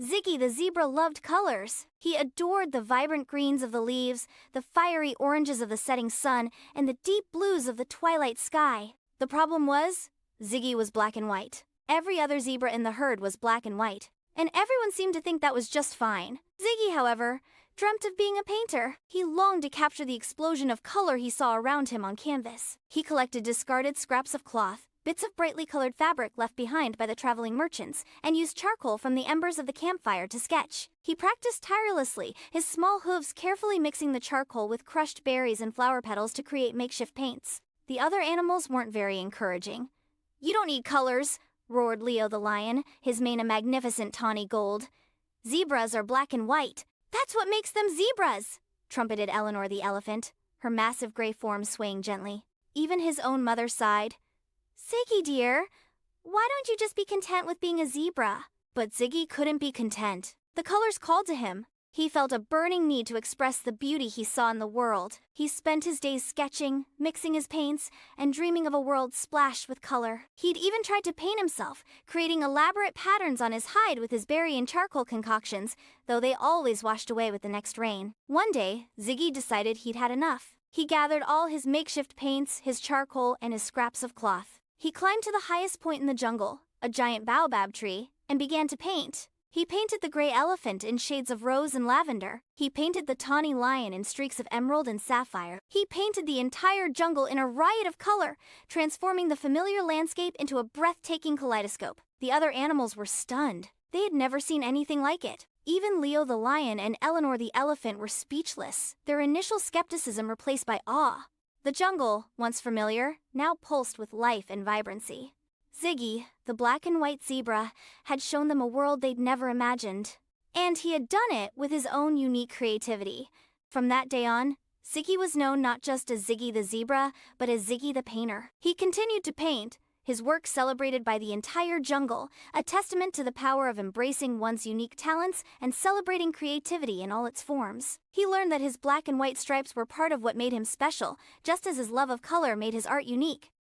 Ziggy the zebra loved colors. He adored the vibrant greens of the leaves, the fiery oranges of the setting sun, and the deep blues of the twilight sky. The problem was, Ziggy was black and white. Every other zebra in the herd was black and white, and everyone seemed to think that was just fine. Ziggy, however, dreamt of being a painter. He longed to capture the explosion of color he saw around him on canvas. He collected discarded scraps of cloth, bits of brightly colored fabric left behind by the traveling merchants, and used charcoal from the embers of the campfire to sketch. He practiced tirelessly, his small hooves carefully mixing the charcoal with crushed berries and flower petals to create makeshift paints. The other animals weren't very encouraging. "You don't need colors," roared Leo the lion, his mane a magnificent tawny gold. "Zebras are black and white. That's what makes them zebras," trumpeted Eleanor the elephant, her massive gray form swaying gently. Even his own mother sighed. "Ziggy dear, why don't you just be content with being a zebra?" But Ziggy couldn't be content. The colors called to him. He felt a burning need to express the beauty he saw in the world. He spent his days sketching, mixing his paints, and dreaming of a world splashed with color. He'd even tried to paint himself, creating elaborate patterns on his hide with his berry and charcoal concoctions, though they always washed away with the next rain. One day, Ziggy decided he'd had enough. He gathered all his makeshift paints, his charcoal, and his scraps of cloth. He climbed to the highest point in the jungle, a giant baobab tree, and began to paint. He painted the gray elephant in shades of rose and lavender. He painted the tawny lion in streaks of emerald and sapphire. He painted the entire jungle in a riot of color, transforming the familiar landscape into a breathtaking kaleidoscope. The other animals were stunned. They had never seen anything like it. Even Leo the lion and Eleanor the elephant were speechless, their initial skepticism replaced by awe. The jungle, once familiar, now pulsed with life and vibrancy. Ziggy, the black and white zebra, had shown them a world they'd never imagined. And he had done it with his own unique creativity. From that day on, Ziggy was known not just as Ziggy the zebra, but as Ziggy the painter. He continued to paint, his work celebrated by the entire jungle, a testament to the power of embracing one's unique talents and celebrating creativity in all its forms. He learned that his black and white stripes were part of what made him special, just as his love of color made his art unique.